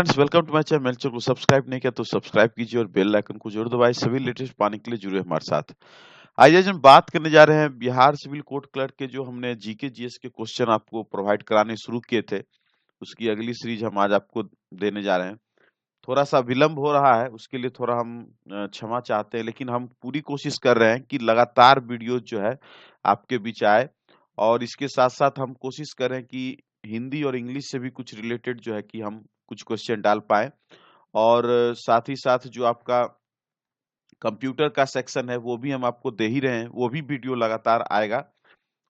Friends welcome to my channel को subscribe नहीं किया तो सब्सक्राइब कीजिए और बेल आइकन को जरूर दबाएं सभी लेटेस्ट पाने के लिए जुड़े हमारे साथ। आज हम बात करने जा रहे हैं बिहार सिविल कोर्ट क्लर्क के जो हमने जीके जीएस के क्वेश्चन आपको प्रोवाइड कराने शुरू किए थे, उसकी अगली सीरीज हम आज आपको देने जा रहे हैं। थोड़ा सा विलंब हो रहा है, उसके लिए थोड़ा हम क्षमा चाहते हैं, लेकिन हम पूरी कोशिश कर रहे हैं कि लगातार वीडियो जो है आपके बीच आए और इसके साथ-साथ हम कोशिश कर रहे हैं कि हिंदी और इंग्लिश से भी कुछ रिलेटेड जो है कि हम कुछ क्वेश्चन डाल पाएँ और साथ ही साथ जो आपका कंप्यूटर का सेक्शन है वो भी हम आपको दे ही रहे हैं, वो भी वीडियो लगातार आएगा।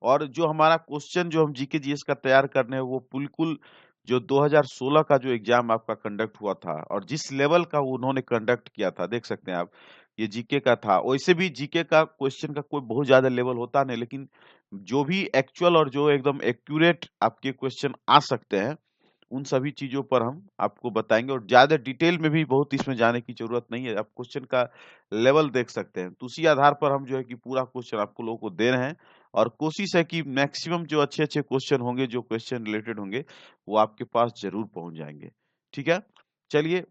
और जो हमारा क्वेश्चन जो हम जीके जीएस का तैयार कर रहे हैं वो बिल्कुल जो 2016 का जो एग्जाम आपका कंडक्ट हुआ था और जिस लेवल का उन्होंने कंडक्ट किया था, देख सकते हैं आप, ये जीके का था। वैसे भी जीके का क्वेश्चन का कोई बहुत ज्यादा लेवल होता नहीं, लेकिन जो भी एक्चुअल और जो एकदम एक्यूरेट आपके क्वेश्चन आ सकते हैं उन सभी चीज़ों पर हम आपको बताएँगे और ज़्यादा डिटेल में भी बहुत इसमें जाने की ज़रूरत नहीं है। आप क्वेश्चन का लेवल देख सकते हैं। तो उसी आधार पर हम जो है कि पूरा क्वेश्चन आपको लोगों को दे रहे हैं और कोशिश है कि मैक्सिमम जो अच्छे-अच्छे क्वेश्चन होंगे, जो क्वेश्चन रिलेटेड होंगे, वो आपके पास ज़रूर पहुँच जाएँगे। ठीक है? चलिए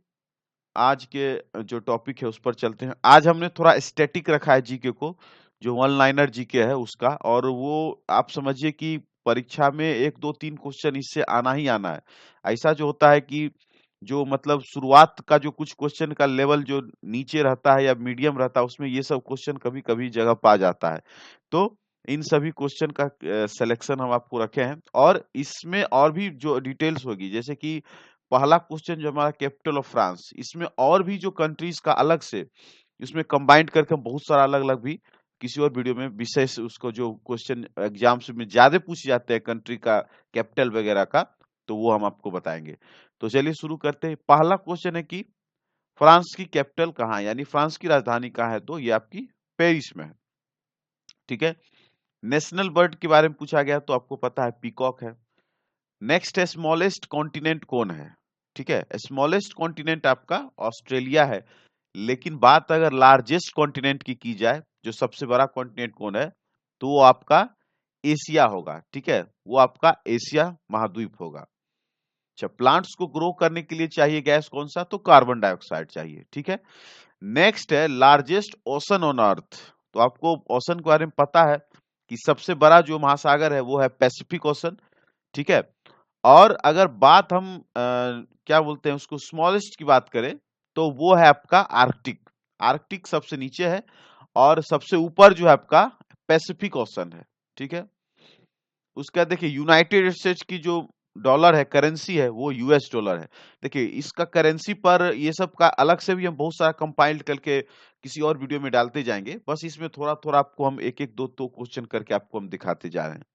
आज के जो टॉपिक है उस पर चलते हैं। आज हमने थोड़ा स्टैटिक रखा है जीके को, जो वन लाइनर जीके है उसका, और वो आप समझिए कि परीक्षा में 1, 2, 3 क्वेश्चन इससे आना ही आना है। ऐसा जो होता है कि जो मतलब शुरुआत का जो कुछ क्वेश्चन का लेवल जो नीचे रहता है या मीडियम रहता है, उसमें ये सब क्वेश्चन कभी-कभी जगह पा जाता है। तो इन सभी क्वेश्चन का सिलेक्शन हम आपको रखे हैं और इसमें और भी जो डिटेल्स होगी, जैसे कि पहला क्वेश्चन जो हमारा कैपिटल ऑफ फ्रांस, इसमें और भी जो कंट्रीज का अलग से इसमें कंबाइंड करके हम बहुत सारा अलग-अलग भी किसी और वीडियो में विशेष उसको जो क्वेश्चन एग्जाम्स में ज्यादा पूछे जाते हैं कंट्री का कैपिटल वगैरह का, तो वो हम आपको बताएंगे। तो चलिए शुरू करते हैं। पहला क्वेश्चन है कि फ्रांस की कैपिटल कहाँ है, यानी फ्रांस की राजधानी कहाँ है, तो ये आपकी पेरिस में है। ठीक है। नेशनल बर्ड के बारे में पूछा गया तो आपको पता है पीकॉक है। नेक्स्ट है स्मॉलेस्ट कॉन्टिनेंट कौन है। ठीक है, स्मॉलेस्ट कॉन्टिनेंट आपका ऑस्ट्रेलिया है, लेकिन बात अगर लार्जेस्ट कॉन्टिनेंट की जाए, जो सबसे बड़ा कॉन्टिनेंट कौन है, तो वो आपका एशिया होगा। ठीक है, वो आपका एशिया महाद्वीप होगा। अच्छा, प्लांट्स को ग्रो करने के लिए चाहिए गैस कौन सा, तो कार्बन डाइऑक्साइड चाहिए। ठीक है। नेक्स्ट है लार्जेस्ट ओशन ऑन अर्थ। तो आपको ओशन के बारे में पता है कि सबसे बड़ा जो महासागर है वो है पैसिफिक ओशन। ठीक है। और अगर बात हम क्या बोलते हैं उसको, स्मॉलेस्ट की बात करें, तो वो है आपका आर्कटिक। आर्कटिक सबसे नीचे है और सबसे ऊपर जो है आपका पैसिफिक ओशन है। ठीक है। उसका देखिए यूनाइटेड स्टेट्स की जो डॉलर है, करेंसी है, वो यूएस डॉलर है। देखिए इसका करेंसी पर ये सब का अलग से भी हम बहुत सारा कंपाइल्ड करके किसी और वीडियो में डालते जाएंगे। बस इसमें थोड़ा थोड़ा आपको हम एक एक दो दो क्वेश्चन करके आपको हम दिखाते जा रहे हैं।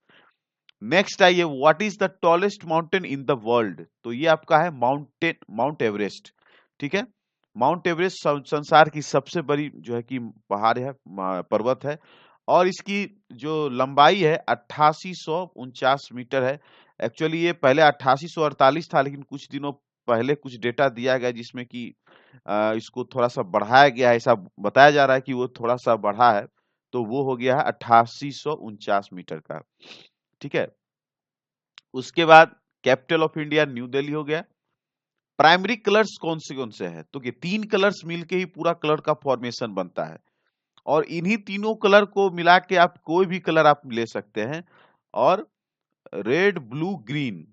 नेक्स्ट आइए, what is the tallest mountain in the world. तो ये आपका है माउंट एवरेस्ट। ठीक है। माउंट एवरेस्ट संसार की सबसे बड़ी जो है कि पहाड़ है, पर्वत है, और इसकी जो लंबाई है 8849 मीटर है। एक्चुअली ये पहले 8848 था, लेकिन कुछ दिनों पहले कुछ डेटा दिया गया जिसमें कि इसको थोड़ा सा बढ़ाया गया है, ऐसा बताया जा रहा है कि वो थोड़ा सा बढ़ा है, तो वो हो गया है 8849 मीटर का। ठीक है। उसके बाद capital of India new Delhi हो गया। प्राइमरी कलर्स कौन से हैं, तो ये 3 कलर्स मिलके ही पूरा कलर का फॉर्मेशन बनता है और इन्हीं तीनों कलर को मिला के आप कोई भी कलर आप ले सकते हैं। और red blue green,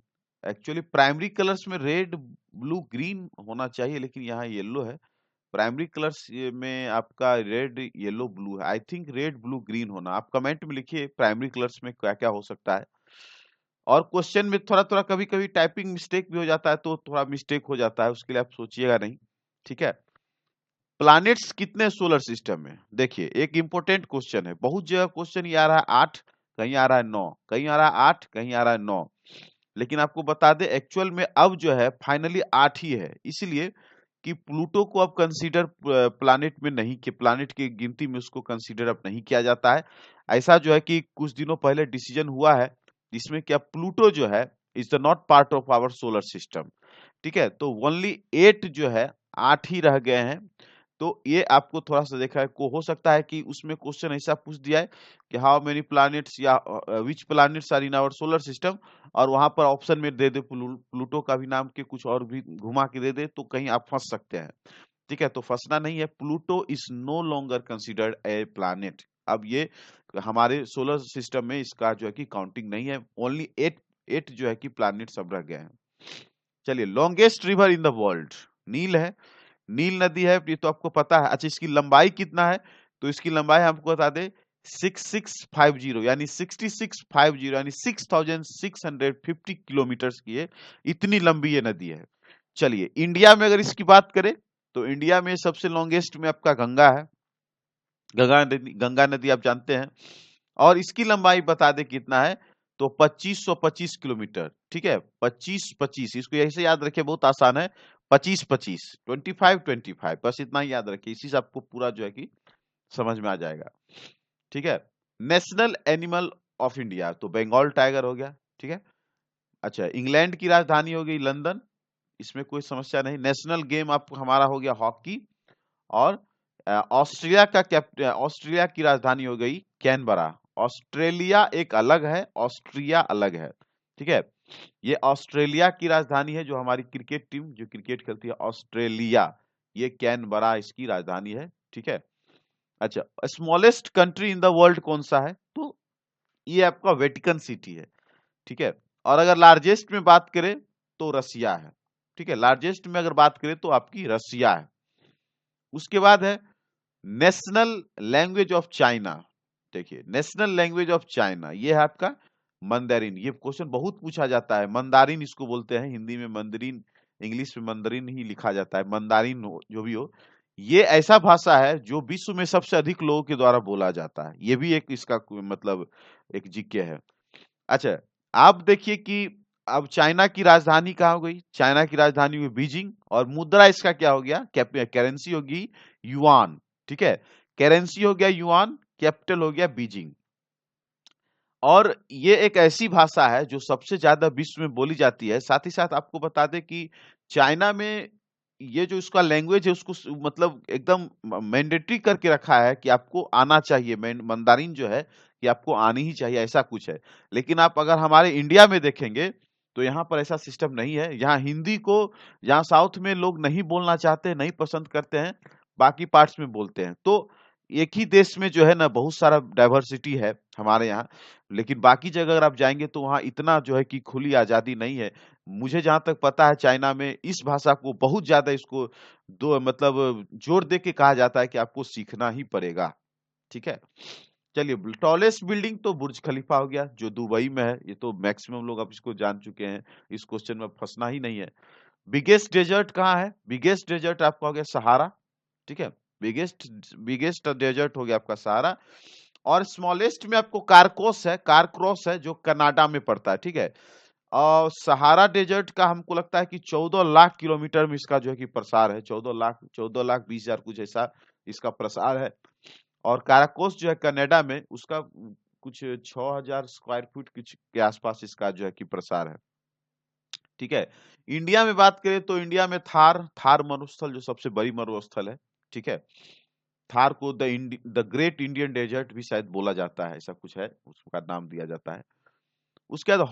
actually primary colours में रेड ब्लू ग्रीन होना चाहिए, लेकिन यहाँ येलो है। प्राइमरी कलर्स में आपका रेड येलो ब्लू है। I think red blue green होना। आप कमेंट में लिखिए प्राइमरी कलर्स में क्या क्या हो सकता है। और क्वेश्चन में थोड़ा-थोड़ा कभी-कभी टाइपिंग मिस्टेक भी हो जाता है, तो थोड़ा मिस्टेक हो जाता है, उसके लिए आप सोचिएगा नहीं। ठीक है। प्लैनेट्स कितने सोलर सिस्टम में? देखिए एक इंपॉर्टेंट क्वेश्चन है, बहुत जगह क्वेश्चन ये आ रहा है 8, कहीं आ रहा है 9, कहीं आ रहा है 8, कहीं आ रहा है 9। लेकिन आपको बता दें एक्चुअल में अब जो है फाइनली 8 ही है, इसलिए कि प्लूटो को अब कंसीडर प्लैनेट में नहीं, कि प्लैनेट की गिनती में उसको कंसीडर अब नहीं किया जाता है। ऐसा जो है कि कुछ दिनों पहले डिसीजन हुआ है जिसमें क्या प्लूटो जो है is the not part of our solar system. ठीक है। तो ओनली 8 जो है, 8 ही रह गए हैं। तो ये आपको थोड़ा-सा देखा है को हो सकता है कि उसमें क्वेश्चन ऐसा पूछ दिया है कि हाउ मेनी प्लैनेट्स या which planets are in our solar system, और वहां पर ऑप्शन में दे दे प्लूटो का भी नाम के कुछ और भी घुमा के दे दे, तो कहीं आप फंस सकते हैं। ठीक है, तो फंसना नहीं है। Pluto is no longer considered a planet. अब ये हमारे सोलर सिस्टम में इसका जो है कि काउंटिंग नहीं है। ओनली 8 जो है कि प्लैनेट सब रह गए हैं। चलिए, longest river in the world नील है। नील नदी है, ये तो आपको पता है। अच्छा, इसकी लंबाई कितना है? तो इसकी लंबाई आपको बता दे 6650 यानी 6650 यानी 6650 किलोमीटर की है। इतनी लंबी ये नदी है। चलिए, इंडिया में अगर इसकी बात करें तो इंडिया में सबसे लॉन्गेस्ट में आपका गंगा है। गंगा नदी आप जानते हैं, और इसकी लंबाई बता दे कितना है, तो 2525 किलोमीटर। ठीक है, 2525, इसको ऐसे याद रखिए, बहुत आसान है। 2525, 2525, बस इतना ही याद रखिए, इसी से आपको पूरा जो है कि समझ में आ जाएगा। ठीक है, नेशनल एनिमल ऑफ इंडिया तो बंगाल टाइगर हो गया। ठीक है, अच्छा, इंग्लैंड की राजधानी हो गई लंदन, इसमें कोई समस्या नहीं। नेशनल गेम आप हमारा हो गया हॉकी। और ऑस्ट्रेलिया की राजधानी हो गई कैनबरा। ऑस्ट्रेलिया एक अलग है, ऑस्ट्रिया अलग है। ठीक है, ये ऑस्ट्रेलिया की राजधानी है। जो हमारी क्रिकेट टीम जो क्रिकेट खेलती है ऑस्ट्रेलिया, ये कैनबरा इसकी राजधानी है। ठीक है, अच्छा, smallest country in the world कौन सा है? तो ये आपका वेटिकन सिटी है। ठीक है, और अगर लार्जेस्ट में बात करें तो रसिया है। ठीक है, लार्जेस्ट में अगर बात करें तो आपकी रसिया है। उसके बाद है नेशनल लैंग्वेज ऑफ चाइना। देखिए, नेशनल लैंग्वेज ऑफ चाइना ये है आपका मंdarin। ये क्वेश्चन बहुत पूछा जाता है। मंदारिन इसको बोलते हैं, हिंदी में मंदरीन, इंग्लिश में मंदरिन ही लिखा जाता है। मंदारिन हो जो भी हो, ये ऐसा भाषा है जो विश्व में सबसे अधिक लोगों के द्वारा बोला जाता है। ये भी एक इसका मतलब एक जीके है। अच्छा, आप देखिए कि अब चाइना की राजधानी कहाँ हो गई? चाइना की राजधानी हुई बीजिंग, और मुद्रा इसका क्या हो गया? करेंसी होगी युआन। ठीक है, करेंसी हो गया युआन, कैपिटल हो गया बीजिंग। और ये एक ऐसी भाषा है जो सबसे ज्यादा विश्व में बोली जाती है। साथ ही साथ आपको बता दें कि चाइना में ये जो इसका लैंग्वेज है उसको मतलब एकदम मैंडेटरी करके रखा है कि आपको आना चाहिए। मंदारिन जो है कि आपको आनी ही चाहिए, ऐसा कुछ है। लेकिन आप अगर हमारे इंडिया में देखेंगे तो यहाँ पर ऐसा सिस्टम नहीं है। यहाँ हिंदी को यहाँ साउथ में लोग नहीं बोलना चाहते, नहीं पसंद करते हैं, बाकी पार्ट्स में बोलते हैं। तो एक ही देश में जो है ना बहुत सारा डाइवर्सिटी है हमारे यहाँ, लेकिन बाकी जगह अगर आप जाएंगे तो वहाँ इतना जो है कि खुली आजादी नहीं है। मुझे जहां तक पता है चाइना में इस भाषा को बहुत ज्यादा इसको दो मतलब जोर दे के कहा जाता है कि आपको सीखना ही पड़ेगा। ठीक है, चलिए, टॉलेस्ट बिल्डिंग तो बुर्ज खलीफा हो गया जो दुबई में है। ये तो मैक्सिमम लोग अब इसको जान चुके हैं, इस क्वेश्चन में फंसना ही नहीं है। बिगेस्ट डेजर्ट कहाँ है? बिगेस्ट डेजर्ट आपका हो गया सहारा। ठीक है, बिगेस्ट बिगेस्ट डेजर्ट हो गया आपका सहारा। और स्मॉलेस्ट में आपको कारक्रॉस है जो कनाडा में पड़ता है। ठीक है, और सहारा डेजर्ट का हमको लगता है कि 14 लाख किलोमीटर में इसका जो है कि प्रसार है। 14 लाख 20,000 कुछ ऐसा इसका प्रसार है। और काराकोस जो है कनाडा में, उसका कुछ 6,000 स्क्वायर फीट कुछ के आसपास इसका जो है कि प्रसार है। ठीक है, इंडिया में बात करें तो इंडिया में थार मरुस्थल जो सबसे बड़ी मरुस्थल है। ठीक है, थार को द ग्रेट इंडियन डेजर्ट भी शायद बोला जाता है, ऐसा कुछ है, उसका नाम दिया जाता है। उसके बाद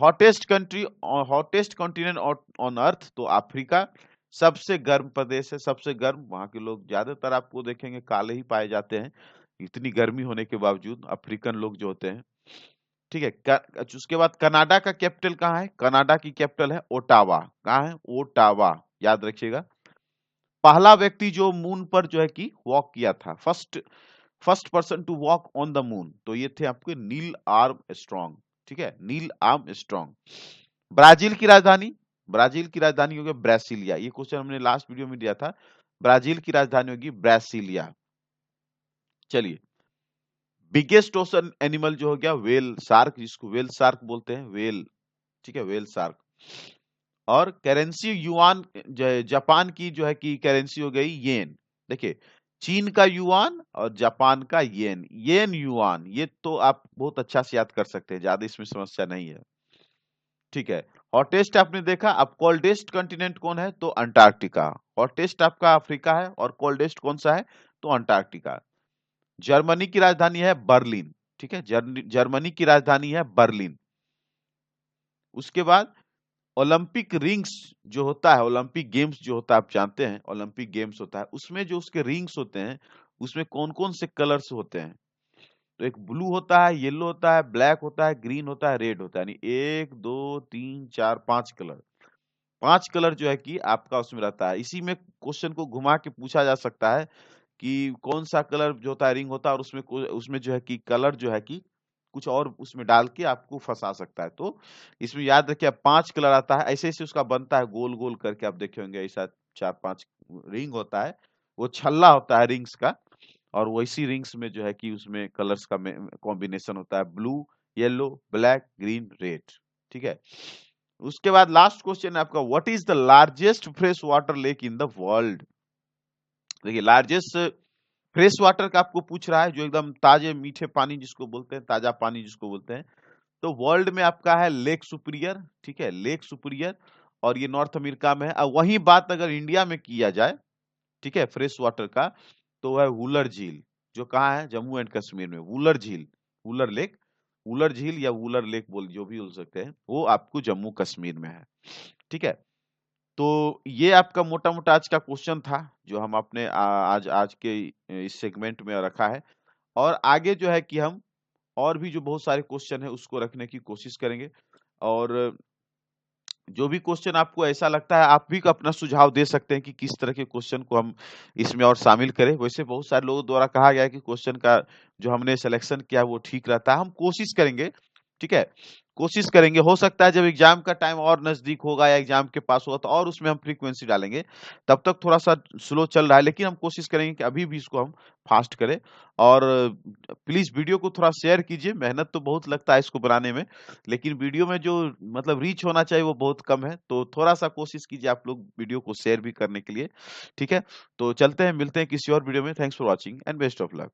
हॉटेस्ट कॉन्टिनेंट ऑन अर्थ तो अफ्रीका सबसे गर्म प्रदेश है, सबसे गर्म। वहां के लोग ज्यादातर आपको देखेंगे काले ही पाए जाते हैं, इतनी गर्मी होने के बावजूद अफ्रीकन लोग जो होते हैं। ठीक है, उसके बाद कनाडा का कैपिटल कहाँ है? कनाडा की कैपिटल है ओटावा। कहाँ है? ओटावा, याद रखिएगा। पहला व्यक्ति जो मून पर जो है कि वॉक किया था, first person to walk on the moon, तो ये थे आपके नील आर्मस्ट्रॉन्ग। ठीक है, नील आर्मस्ट्रॉन्ग। ब्राजील की राजधानी होगी ब्रासिलिया। ये क्वेश्चन हमने लास्ट वीडियो में दिया था। ब्राजील की राजधानी होगी ब्रासिलिया। चलिए, बिगेस्ट ओशन एनिमल जो हो गया वेल शार्क, जिसको वेल शार्क बोलते हैं, वेल। ठीक है, वेल शार्क। और करेंसी युआन, जापान की जो है कि करेंसी हो गई येन। देखिए, चीन का युआन और जापान का येन, येन युआन, ये तो आप बहुत अच्छा से याद कर सकते हैं, ज्यादा इसमें समस्या नहीं है। ठीक है। हॉटेस्ट आपने देखा, अब कोल्डेस्ट कंटिनेंट कौन है? तो अंटार्कटिका। हॉटेस्ट आपका अफ्रीका है और कोल्डेस्ट कौन सा है? तो अंटार्कटिका। जर्मनी की राजधानी है बर्लिन, ठीक है, जर्मनी की राजधानी है बर्लिन। उसके बाद ओलंपिक रिंग्स जो होता है, ओलंपिक गेम्स जो होता है, आप जानते हैं ओलंपिक गेम्स होता है, उसमें जो उसके रिंग्स होते हैं, उसमें कौन कौन से कलर्स होते हैं? तो एक ब्लू होता है, येलो होता है, ब्लैक होता है, ग्रीन होता है, रेड होता है, यानी 1 2 3 4 5 कलर। 5 कलर जो है कि आपका उसमें रहता है। इसी में क्वेश्चन को घुमा के पूछा जा सकता है कि कौन सा कलर जो होता है रिंग होता है, और उसमें जो है कि कलर जो है कि कुछ और उसमें डाल के आपको फंसा सकता है। तो इसमें याद रखिए 5 कलर आता है, ऐसे-ऐसे उसका बनता है गोल-गोल करके, आप देखे होंगे ऐसा 4-5 रिंग होता है। वो छल्ला होता है रिंग्स का, और वैसी रिंग्स में जो है कि उसमें कलर्स का कॉम्बिनेशन होता है, blue, yellow, black, green, red. ठीक है। उसके बाद लास्ट क्वेश्चन है आपका, what is the largest fresh water lake in the world? देखिए लार्जेस्ट फ्रेश वाटर का आपको पूछ रहा है, जो एकदम ताजे मीठे पानी जिसको बोलते हैं, ताजा पानी जिसको बोलते हैं। तो वर्ल्ड में आपका है लेक सुपीरियर, ठीक है, लेक सुपीरियर, और ये नॉर्थ अमेरिका में है। अब वही बात अगर इंडिया में किया जाए, ठीक है, फ्रेश वाटर का, तो है वुलर झील, जो कहाँ है? जम्मू एंड कश्मीर में। वुलर झील, वुलर लेक, वुलर झील या वुलर लेक बोल जो भी बोल सकते हैं, वो आपको जम्मू कश्मीर में है। ठीक है। तो ये आपका मोटा-मोटा आज का क्वेश्चन था, जो हम अपने आज आज के इस सेगमेंट में रखा है। और आगे जो है कि हम और भी जो बहुत सारे क्वेश्चन है उसको रखने की कोशिश करेंगे। और जो भी क्वेश्चन आपको ऐसा लगता है, आप भी अपना सुझाव दे सकते हैं कि किस तरह के क्वेश्चन को हम इसमें और शामिल करें। वैसे बहुत सारे लोगों द्वारा कहा गया है कि क्वेश्चन का जो हमने सिलेक्शन किया है वो ठीक रहता है। हम कोशिश करेंगे, ठीक है? कोशिश करेंगे, हो सकता है जब एग्ज़ाम का टाइम और नज़दीक होगा या एग्ज़ाम के पास होगा तो और उसमें हम फ्रीक्वेंसी डालेंगे। तब तक थोड़ा-सा स्लो चल रहा है, लेकिन हम कोशिश करेंगे कि अभी भी इसको हम फ़ास्ट करें। और प्लीज़ वीडियो को थोड़ा शेयर कीजिए, मेहनत तो बहुत लगता है इसको बनाने में, लेकिन वीडियो में जो मतलब रीच होना चाहिए वो बहुत कम है, तो थोड़ा-सा कोशिश कीजिए आप लोग वीडियो को शेयर भी करने के लिए, ठीक है? तो चलते हैं, मिलते हैं किसी और वीडियो में। Thanks for watching and best of luck.